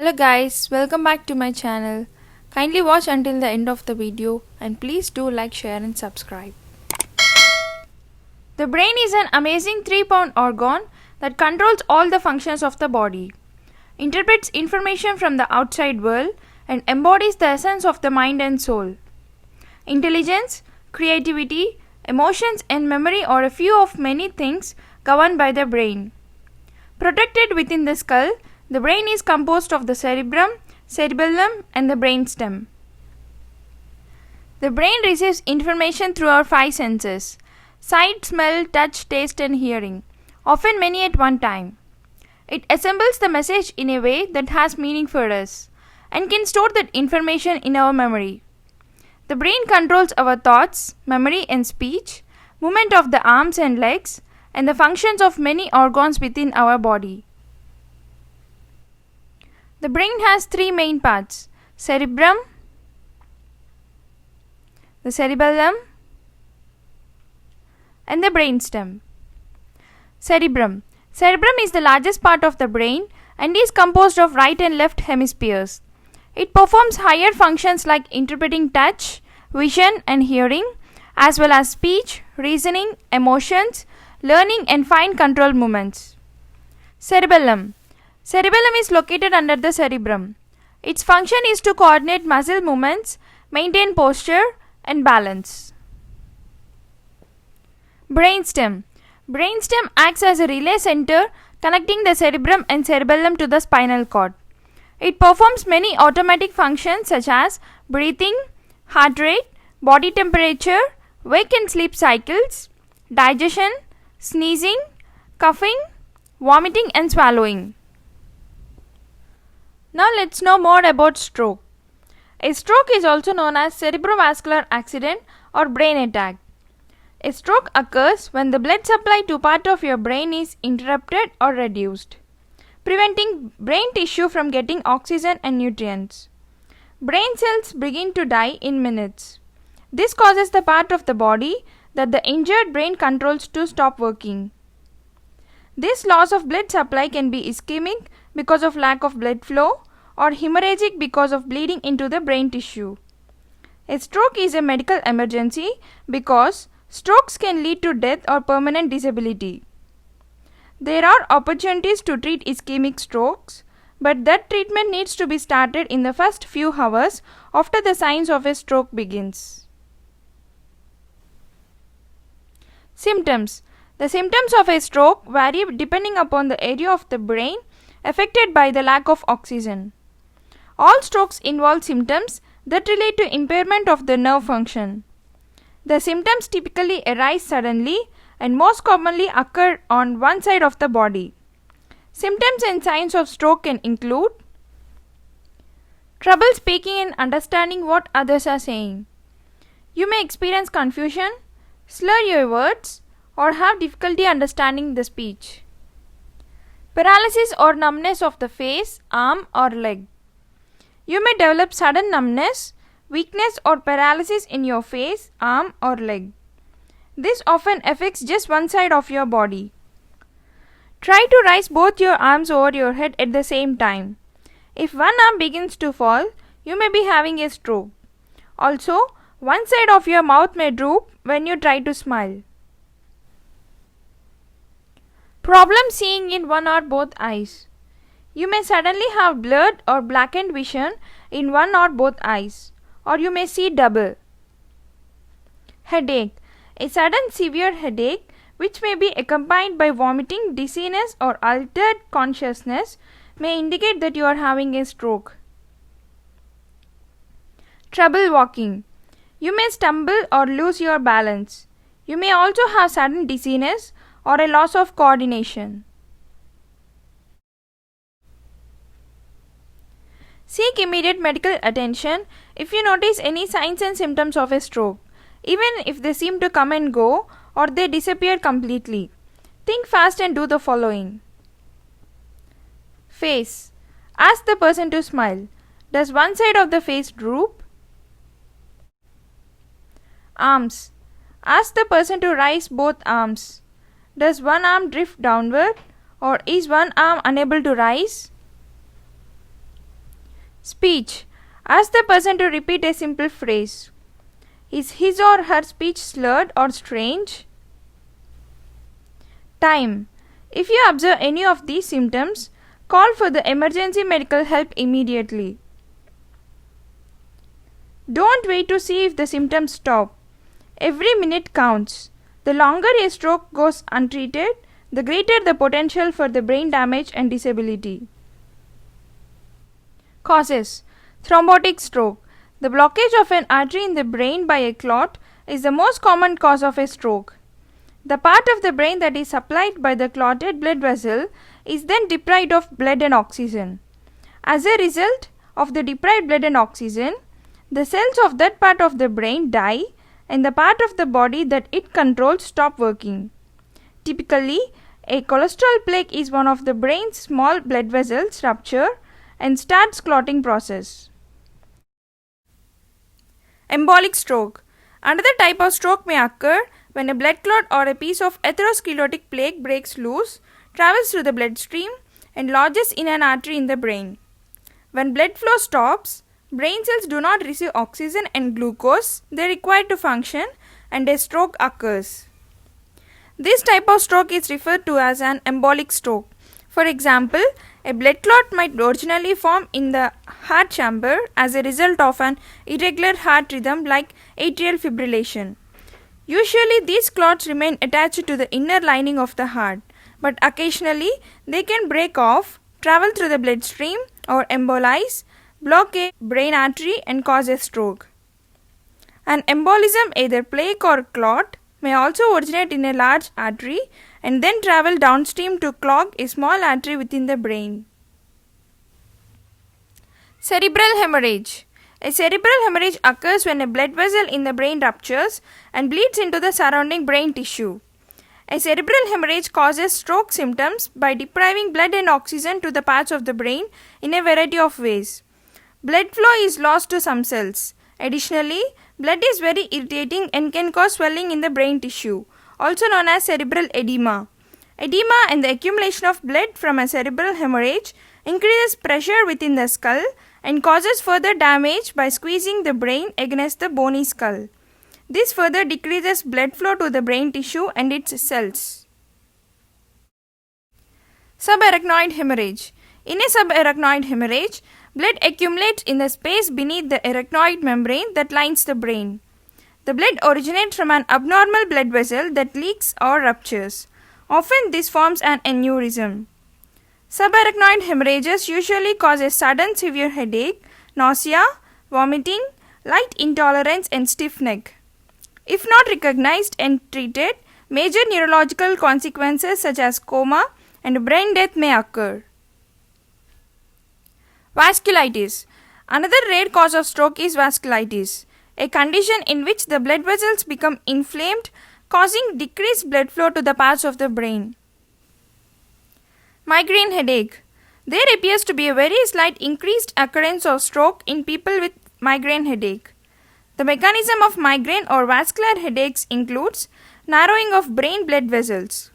Hello guys, welcome back to my channel. Kindly watch until the end of the video and please do like, share and subscribe. The brain is an amazing 3-pound organ that controls all the functions of the body, interprets information from the outside world and embodies the essence of the mind and soul. Intelligence, creativity, emotions and memory are a few of many things governed by the brain. Protected within the skull, the brain is composed of the cerebrum, cerebellum and the brainstem. The brain receives information through our 5 senses: sight, smell, touch, taste and hearing, often many at one time. It assembles the message in a way that has meaning for us and can store that information in our memory. The brain controls our thoughts, memory and speech, movement of the arms and legs, and the functions of many organs within our body. The brain has 3 main parts: cerebrum, the cerebellum, and the brainstem. Cerebrum. Cerebrum is the largest part of the brain and is composed of right and left hemispheres. It performs higher functions like interpreting touch, vision and hearing, as well as speech, reasoning, emotions, learning and fine control movements. Cerebellum. Cerebellum is located under the cerebrum. Its function is to coordinate muscle movements, maintain posture and balance. Brainstem. Brainstem acts as a relay center connecting the cerebrum and cerebellum to the spinal cord. It performs many automatic functions such as breathing, heart rate, body temperature, wake and sleep cycles, digestion, sneezing, coughing, vomiting and swallowing. Now let's know more about stroke. A stroke is also known as cerebrovascular accident or brain attack. A stroke occurs when the blood supply to part of your brain is interrupted or reduced, preventing brain tissue from getting oxygen and nutrients. Brain cells begin to die in minutes. This causes the part of the body that the injured brain controls to stop working. This loss of blood supply can be ischemic because of lack of blood flow or hemorrhagic because of bleeding into the brain tissue. A stroke is a medical emergency because strokes can lead to death or permanent disability. There are opportunities to treat ischemic strokes, but that treatment needs to be started in the first few hours after the signs of a stroke begins. Symptoms. The symptoms of a stroke vary depending upon the area of the brain affected by the lack of oxygen. All strokes involve symptoms that relate to impairment of the nerve function. The symptoms typically arise suddenly and most commonly occur on one side of the body. Symptoms and signs of stroke can include trouble speaking and understanding what others are saying. You may experience confusion, slur your words, or have difficulty understanding the speech. Paralysis or numbness of the face, arm or leg. You may develop sudden numbness, weakness or paralysis in your face, arm or leg. This often affects just one side of your body. Try to raise both your arms over your head at the same time. If one arm begins to fall, you may be having a stroke. Also, one side of your mouth may droop when you try to smile. Problem seeing in one or both eyes. You may suddenly have blurred or blackened vision in one or both eyes, or you may see double. Headache. A sudden severe headache which may be accompanied by vomiting, dizziness or altered consciousness may indicate that you are having a stroke. Trouble walking. You may stumble or lose your balance. You may also have sudden dizziness or a loss of coordination. Seek immediate medical attention if you notice any signs and symptoms of a stroke, even if they seem to come and go or they disappear completely. Think fast and do the following. Face. Ask the person to smile. Does one side of the face droop? Arms. Ask the person to raise both arms. Does one arm drift downward or is one arm unable to rise? Speech. Ask the person to repeat a simple phrase. Is his or her speech slurred or strange? Time. If you observe any of these symptoms, call for the emergency medical help immediately. Don't wait to see if the symptoms stop. Every minute counts. The longer a stroke goes untreated, the greater the potential for the brain damage and disability. Causes. Thrombotic stroke. The blockage of an artery in the brain by a clot is the most common cause of a stroke. The part of the brain that is supplied by the clotted blood vessel is then deprived of blood and oxygen. As a result of the deprived blood and oxygen, the cells of that part of the brain die and the part of the body that it controls stop working. Typically, a cholesterol plaque is one of the brain's small blood vessels rupture and starts clotting process. Embolic stroke. Another type of stroke may occur when a blood clot or a piece of atherosclerotic plaque breaks loose, travels through the bloodstream, and lodges in an artery in the brain. When blood flow stops, brain cells do not receive oxygen and glucose they require to function, and a stroke occurs. This type of stroke is referred to as an embolic stroke. For example, a blood clot might originally form in the heart chamber as a result of an irregular heart rhythm like atrial fibrillation. Usually these clots remain attached to the inner lining of the heart, but occasionally they can break off, travel through the bloodstream or embolize, block a brain artery and cause a stroke. An embolism, either plaque or clot, may also originate in a large artery and then travel downstream to clog a small artery within the brain. Cerebral hemorrhage. A cerebral hemorrhage occurs when a blood vessel in the brain ruptures and bleeds into the surrounding brain tissue. A cerebral hemorrhage causes stroke symptoms by depriving blood and oxygen to the parts of the brain in a variety of ways. Blood flow is lost to some cells. Additionally, blood is very irritating and can cause swelling in the brain tissue, also known as cerebral edema. Edema and the accumulation of blood from a cerebral hemorrhage increases pressure within the skull and causes further damage by squeezing the brain against the bony skull. This further decreases blood flow to the brain tissue and its cells. Subarachnoid hemorrhage. In a subarachnoid hemorrhage, blood accumulates in the space beneath the arachnoid membrane that lines the brain. The blood originates from an abnormal blood vessel that leaks or ruptures. Often this forms an aneurysm. Subarachnoid hemorrhages usually cause a sudden severe headache, nausea, vomiting, light intolerance and stiff neck. If not recognized and treated, major neurological consequences such as coma and brain death may occur. Vasculitis. Another rare cause of stroke is vasculitis, a condition in which the blood vessels become inflamed, causing decreased blood flow to the parts of the brain. Migraine headache. There appears to be a very slight increased occurrence of stroke in people with migraine headache. The mechanism of migraine or vascular headaches includes narrowing of brain blood vessels.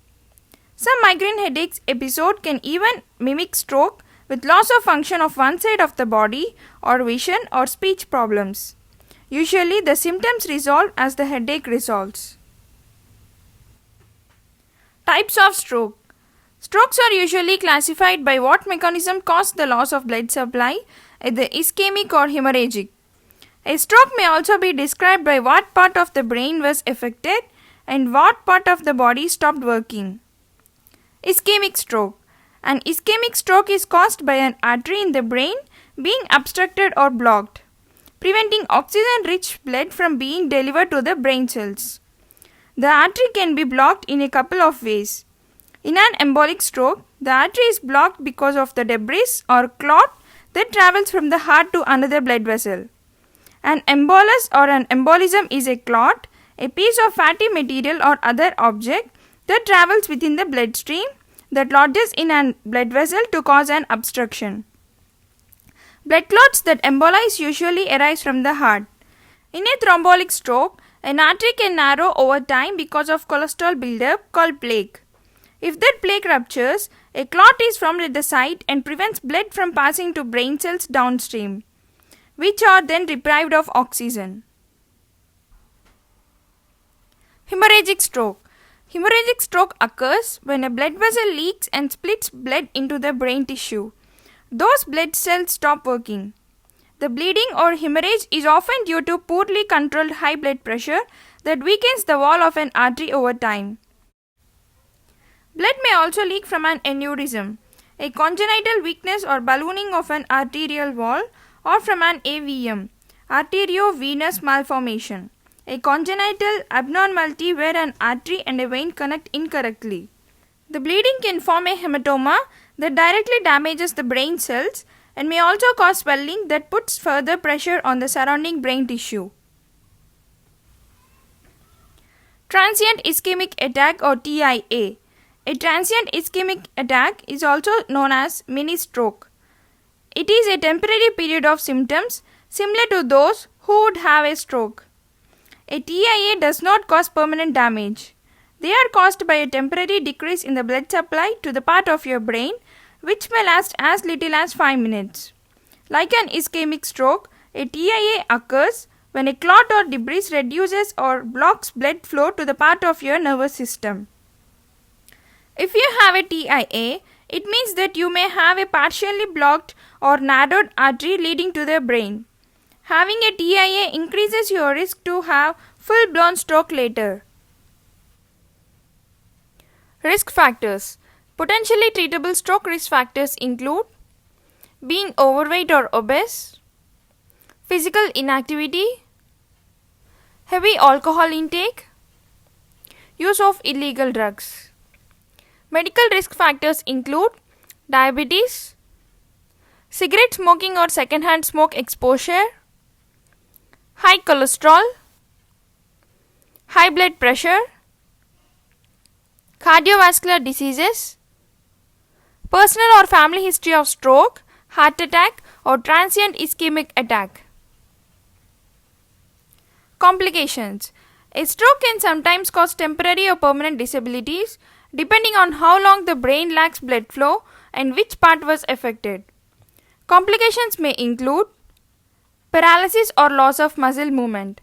Some migraine headaches episode can even mimic stroke with loss of function of one side of the body or vision or speech problems. Usually the symptoms resolve as the headache resolves. Types of stroke. Strokes are usually classified by what mechanism caused the loss of blood supply, either ischemic or hemorrhagic. A stroke may also be described by what part of the brain was affected and what part of the body stopped working. Ischemic stroke. An ischemic stroke is caused by an artery in the brain being obstructed or blocked, preventing oxygen-rich blood from being delivered to the brain cells. The artery can be blocked in a couple of ways. In an embolic stroke, the artery is blocked because of the debris or clot that travels from the heart to another blood vessel. An embolus or an embolism is a clot, a piece of fatty material or other object that travels within the bloodstream that lodges in a blood vessel to cause an obstruction. Blood clots that embolize usually arise from the heart. In a thrombolic stroke, an artery can narrow over time because of cholesterol buildup called plaque. If that plaque ruptures, a clot is formed at the site and prevents blood from passing to brain cells downstream, which are then deprived of oxygen. Hemorrhagic stroke. Hemorrhagic stroke occurs when a blood vessel leaks and splits blood into the brain tissue. Those blood cells stop working. The bleeding or hemorrhage is often due to poorly controlled high blood pressure that weakens the wall of an artery over time. Blood may also leak from an aneurysm, a congenital weakness or ballooning of an arterial wall, or from an AVM, arteriovenous malformation, a congenital abnormality where an artery and a vein connect incorrectly. The bleeding can form a hematoma that directly damages the brain cells and may also cause swelling that puts further pressure on the surrounding brain tissue. Transient ischemic attack or TIA. A transient ischemic attack is also known as mini stroke. It is a temporary period of symptoms similar to those who would have a stroke. A TIA does not cause permanent damage. They are caused by a temporary decrease in the blood supply to the part of your brain, which may last as little as 5 minutes. Like an ischemic stroke, a TIA occurs when a clot or debris reduces or blocks blood flow to the part of your nervous system. If you have a TIA, it means that you may have a partially blocked or narrowed artery leading to the brain. Having a TIA increases your risk to have full-blown stroke later. Risk factors. Potentially treatable stroke risk factors include being overweight or obese, physical inactivity, heavy alcohol intake, use of illegal drugs. Medical risk factors include diabetes, cigarette smoking or secondhand smoke exposure, high cholesterol, high blood pressure, cardiovascular diseases, personal or family history of stroke, heart attack or transient ischemic attack. Complications. A stroke can sometimes cause temporary or permanent disabilities depending on how long the brain lacks blood flow and which part was affected. Complications may include paralysis or loss of muscle movement.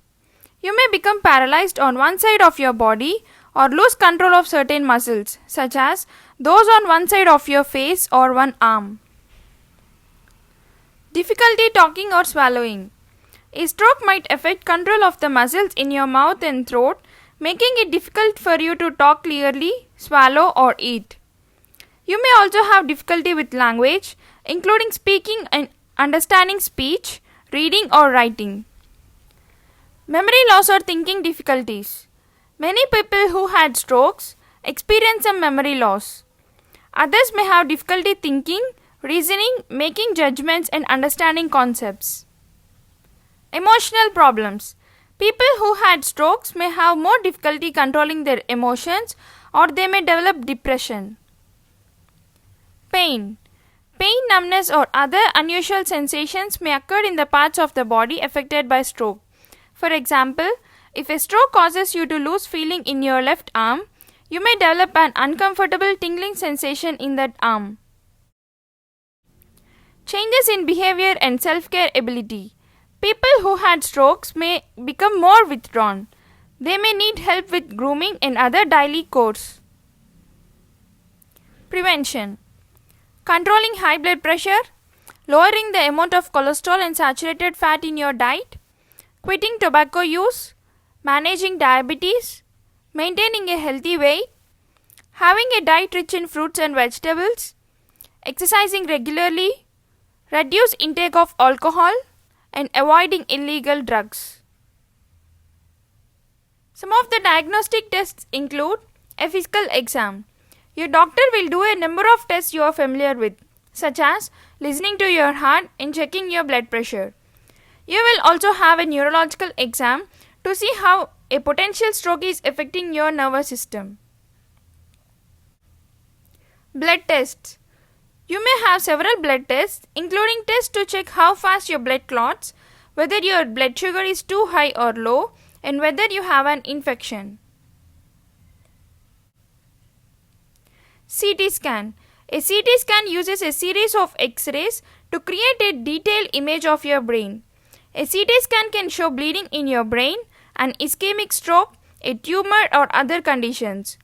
You may become paralyzed on one side of your body or lose control of certain muscles, such as those on one side of your face or one arm. Difficulty talking or swallowing. A stroke might affect control of the muscles in your mouth and throat, making it difficult for you to talk clearly, swallow, or eat. You may also have difficulty with language, including speaking and understanding speech, reading, or writing. Memory loss or thinking difficulties. Many people who had strokes experience some memory loss. Others may have difficulty thinking, reasoning, making judgments, and understanding concepts. Emotional problems. People who had strokes may have more difficulty controlling their emotions, or they may develop depression. Pain. Pain, numbness, or other unusual sensations may occur in the parts of the body affected by stroke. For example, if a stroke causes you to lose feeling in your left arm, you may develop an uncomfortable tingling sensation in that arm. Changes in behavior and self-care ability. People who had strokes may become more withdrawn. They may need help with grooming and other daily chores. Prevention. Controlling high blood pressure, lowering the amount of cholesterol and saturated fat in your diet, quitting tobacco use, managing diabetes, maintaining a healthy weight, having a diet rich in fruits and vegetables, exercising regularly, reduce intake of alcohol, and avoiding illegal drugs. Some of the diagnostic tests include a physical exam. Your doctor will do a number of tests you are familiar with, such as listening to your heart and checking your blood pressure. You will also have a neurological exam to see how a potential stroke is affecting your nervous system. Blood tests. You may have several blood tests, including tests to check how fast your blood clots, whether your blood sugar is too high or low, and whether you have an infection. CT scan. A CT scan uses a series of X-rays to create a detailed image of your brain. A CT scan can show bleeding in your brain, an ischemic stroke, a tumor or other conditions.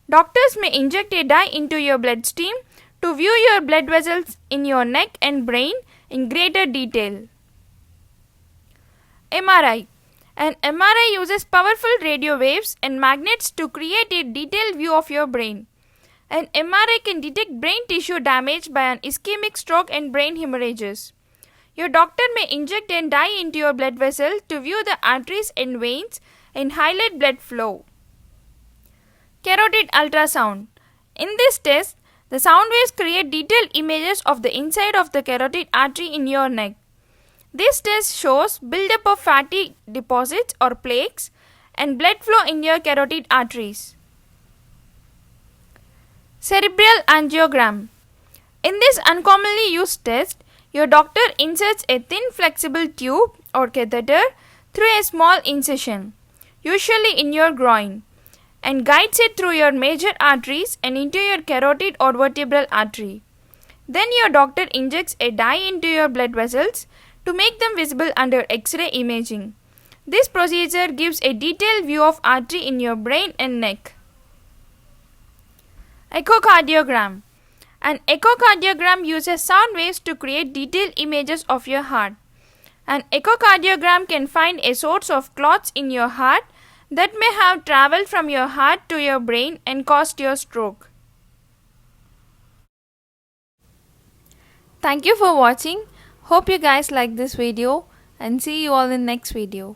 Doctors may inject a dye into your bloodstream to view your blood vessels in your neck and brain in greater detail. MRI. An MRI uses powerful radio waves and magnets to create a detailed view of your brain. An MRI can detect brain tissue damage by an ischemic stroke and brain hemorrhages. Your doctor may inject a dye into your blood vessel to view the arteries and veins and highlight blood flow. Carotid ultrasound. In this test, the sound waves create detailed images of the inside of the carotid artery in your neck. This test shows buildup of fatty deposits or plaques and blood flow in your carotid arteries. Cerebral angiogram. In this uncommonly used test, your doctor inserts a thin flexible tube or catheter through a small incision, usually in your groin, and guides it through your major arteries and into your carotid or vertebral artery. Then your doctor injects a dye into your blood vessels to make them visible under X-ray imaging. This procedure gives a detailed view of artery in your brain and neck. Echocardiogram. An echocardiogram uses sound waves to create detailed images of your heart. An echocardiogram can find a source of clots in your heart that may have traveled from your heart to your brain and caused your stroke. Thank you for watching. Hope you guys like this video and see you all in next video.